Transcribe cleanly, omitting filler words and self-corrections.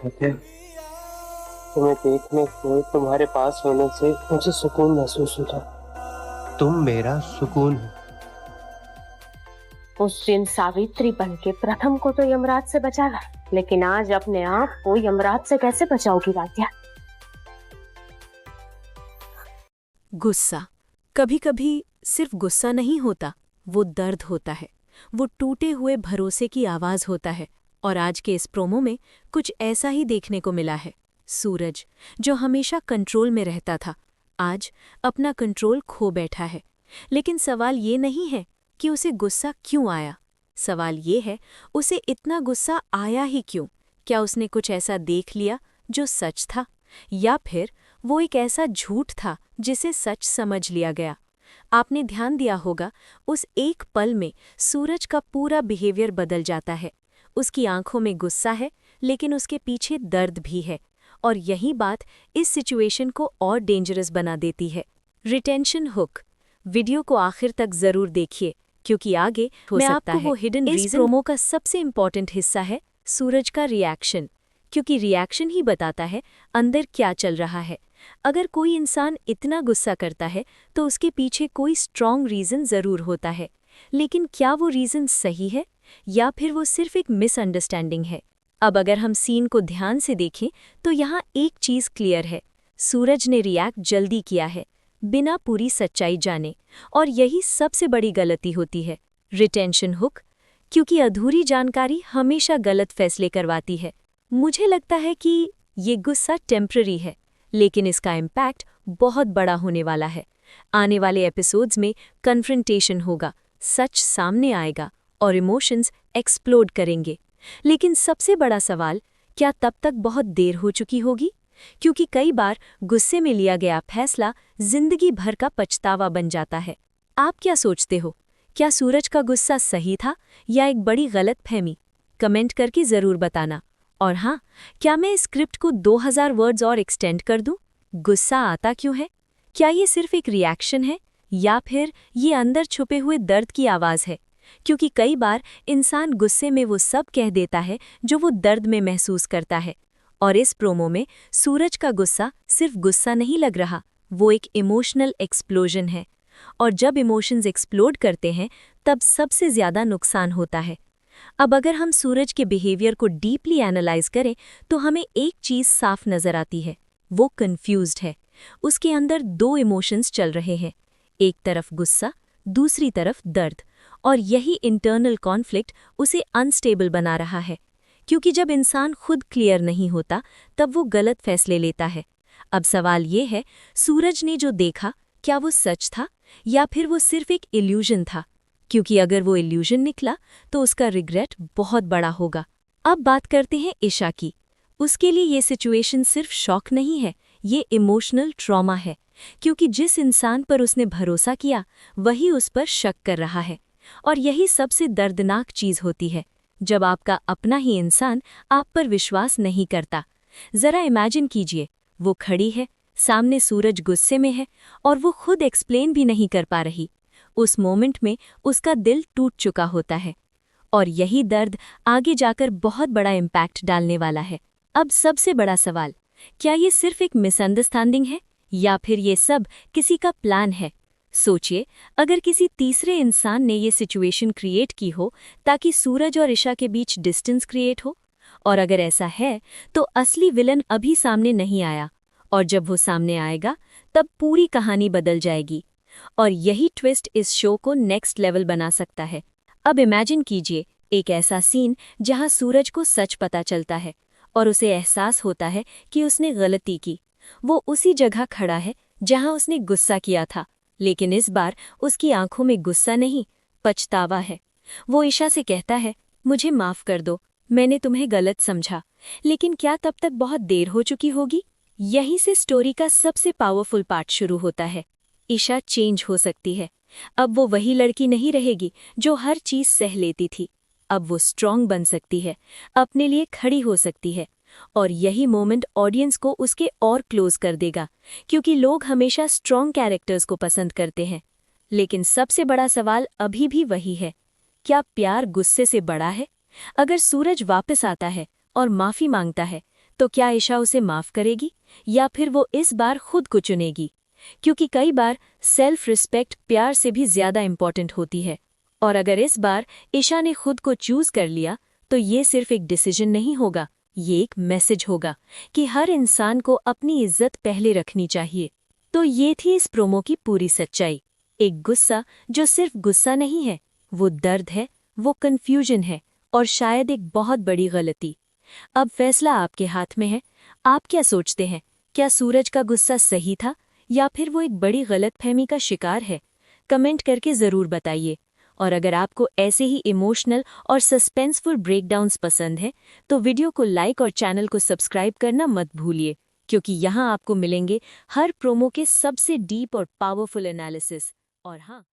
आदित्य, तुम्हें देखने से, तुम्हारे पास होने से मुझे सुकून महसूस होता। तुम मेरा सुकून हो। उस दिन सावित्री बनके प्रथम को तो यमराज से बचाला, लेकिन आज अपने आप को यमराज से कैसे बचाओगी वाद्या? गुस्सा कभी कभी सिर्फ गुस्सा नहीं होता, वो दर्द होता है। वो टूटे हुए भरोसे की आवाज होता है। और आज के इस प्रोमो में कुछ ऐसा ही देखने को मिला है। सूरज, जो हमेशा कंट्रोल में रहता था, आज अपना कंट्रोल खो बैठा है। लेकिन सवाल ये नहीं है कि उसे गुस्सा क्यों आया। सवाल ये है, उसे इतना गुस्सा आया ही क्यों? क्या उसने कुछ ऐसा देख लिया जो सच था, या फिर वो एक ऐसा झूठ था जिसे सच समझ लिया गया? आपने ध्यान दिया होगा, उस एक पल में सूरज का पूरा बिहेवियर बदल जाता है। उसकी आंखों में गुस्सा है, लेकिन उसके पीछे दर्द भी है। और यही बात इस सिचुएशन को और डेंजरस बना देती है। Retention hook. वीडियो को आखिर तक जरूर देखिए, क्योंकि आगे हो सकता है वो हिडन रीजन। इस प्रोमो का सबसे इम्पॉर्टेंट हिस्सा है सूरज का रिएक्शन, क्योंकि रिएक्शन ही बताता है अंदर क्या चल रहा है। अगर कोई इंसान इतना गुस्सा करता है तो उसके पीछे कोई स्ट्रॉन्ग रीजन जरूर होता है। लेकिन क्या वो रीजन सही है, या फिर वो सिर्फ एक मिसअंडरस्टैंडिंग है? अब अगर हम सीन को ध्यान से देखें तो यहाँ एक चीज क्लियर है। सूरज ने रिएक्ट जल्दी किया है, बिना पूरी सच्चाई जाने। और यही सबसे बड़ी गलती होती है, रिटेंशन हुक, क्योंकि अधूरी जानकारी हमेशा गलत फैसले करवाती है। मुझे लगता है कि ये गुस्सा टेम्पररी है, लेकिन इसका इम्पैक्ट बहुत बड़ा होने वाला है। आने वाले एपिसोड्स में कन्फ्रंटेशन होगा, सच सामने आएगा और इमोशंस एक्सप्लोड करेंगे। लेकिन सबसे बड़ा सवाल, क्या तब तक बहुत देर हो चुकी होगी? क्योंकि कई बार गुस्से में लिया गया फैसला जिंदगी भर का पछतावा बन जाता है। आप क्या सोचते हो? क्या सूरज का गुस्सा सही था या एक बड़ी गलतफहमी? कमेंट करके ज़रूर बताना। और हाँ, क्या मैं इस स्क्रिप्ट को 2000 वर्ड्स और एक्सटेंड कर दूं? गुस्सा आता क्यों है? क्या ये सिर्फ एक रिएक्शन है, या फिर ये अंदर छुपे हुए दर्द की आवाज़ है? क्योंकि कई बार इंसान गुस्से में वो सब कह देता है जो वो दर्द में महसूस करता है। और इस प्रोमो में सूरज का गुस्सा सिर्फ गुस्सा नहीं लग रहा, वो एक इमोशनल एक्सप्लोजन है। और जब इमोशंस एक्सप्लोड करते हैं तब सबसे ज़्यादा नुकसान होता है। अब अगर हम सूरज के बिहेवियर को डीपली एनालाइज करें तो हमें एक चीज़ साफ नज़र आती है, वो कंफ्यूज्ड है। उसके अंदर दो इमोशंस चल रहे हैं, एक तरफ गुस्सा, दूसरी तरफ दर्द। और यही इंटरनल कॉन्फ्लिक्ट उसे अनस्टेबल बना रहा है, क्योंकि जब इंसान खुद क्लियर नहीं होता तब वो गलत फैसले लेता है। अब सवाल ये है, सूरज ने जो देखा, क्या वो सच था या फिर वो सिर्फ एक इल्यूजन था? क्योंकि अगर वो इल्यूजन निकला तो उसका रिग्रेट बहुत बड़ा होगा। अब बात करते हैं ईशा की। उसके लिए ये सिचुएशन सिर्फ शॉक नहीं है, ये इमोशनल ट्रॉमा है। क्योंकि जिस इंसान पर उसने भरोसा किया वही उस पर शक कर रहा है। और यही सबसे दर्दनाक चीज़ होती है, जब आपका अपना ही इंसान आप पर विश्वास नहीं करता। ज़रा इमेजिन कीजिए, वो खड़ी है, सामने सूरज गुस्से में है और वो खुद एक्सप्लेन भी नहीं कर पा रही। उस मोमेंट में उसका दिल टूट चुका होता है। और यही दर्द आगे जाकर बहुत बड़ा इम्पैक्ट डालने वाला है। अब सबसे बड़ा सवाल, क्या ये सिर्फ एक मिसअंडरस्टैंडिंग है या फिर ये सब किसी का प्लान है? सोचिए, अगर किसी तीसरे इंसान ने ये सिचुएशन क्रिएट की हो ताकि सूरज और ईशा के बीच डिस्टेंस क्रिएट हो। और अगर ऐसा है तो असली विलन अभी सामने नहीं आया, और जब वो सामने आएगा तब पूरी कहानी बदल जाएगी। और यही ट्विस्ट इस शो को नेक्स्ट लेवल बना सकता है। अब इमेजिन कीजिए एक ऐसा सीन जहां सूरज को सच पता चलता है और उसे एहसास होता है कि उसने गलती की। वो उसी जगह खड़ा है जहां उसने गुस्सा किया था, लेकिन इस बार उसकी आंखों में गुस्सा नहीं, पछतावा है। वो ईशा से कहता है, मुझे माफ कर दो, मैंने तुम्हें गलत समझा। लेकिन क्या तब तक बहुत देर हो चुकी होगी? यहीं से स्टोरी का सबसे पावरफुल पार्ट शुरू होता है। ईशा चेंज हो सकती है। अब वो वही लड़की नहीं रहेगी जो हर चीज सह लेती थी। अब वो स्ट्रांग बन सकती है, अपने लिए खड़ी हो सकती है। और यही मोमेंट ऑडियंस को उसके और क्लोज कर देगा, क्योंकि लोग हमेशा स्ट्रांग कैरेक्टर्स को पसंद करते हैं। लेकिन सबसे बड़ा सवाल अभी भी वही है, क्या प्यार गुस्से से बड़ा है? अगर सूरज वापस आता है और माफी मांगता है तो क्या ईशा उसे माफ करेगी या फिर वो इस बार खुद को चुनेगी? क्योंकि कई बार सेल्फ रिस्पेक्ट प्यार से भी ज्यादा इम्पोर्टेंट होती है। और अगर इस बार ईशा ने खुद को चूज कर लिया तो ये सिर्फ एक डिसीजन नहीं होगा, ये एक मैसेज होगा कि हर इंसान को अपनी इज्जत पहले रखनी चाहिए। तो ये थी इस प्रोमो की पूरी सच्चाई। एक गुस्सा जो सिर्फ गुस्सा नहीं है, वो दर्द है, वो कन्फ्यूजन है और शायद एक बहुत बड़ी गलती। अब फैसला आपके हाथ में है। आप क्या सोचते हैं? क्या सूरज का गुस्सा सही था या फिर वो एक बड़ी गलतफहमी का शिकार है? कमेंट करके ज़रूर बताइए। और अगर आपको ऐसे ही इमोशनल और सस्पेंसफुल ब्रेकडाउन्स पसंद है तो वीडियो को लाइक और चैनल को सब्सक्राइब करना मत भूलिए, क्योंकि यहाँ आपको मिलेंगे हर प्रोमो के सबसे डीप और पावरफुल एनालिसिस। और हाँ,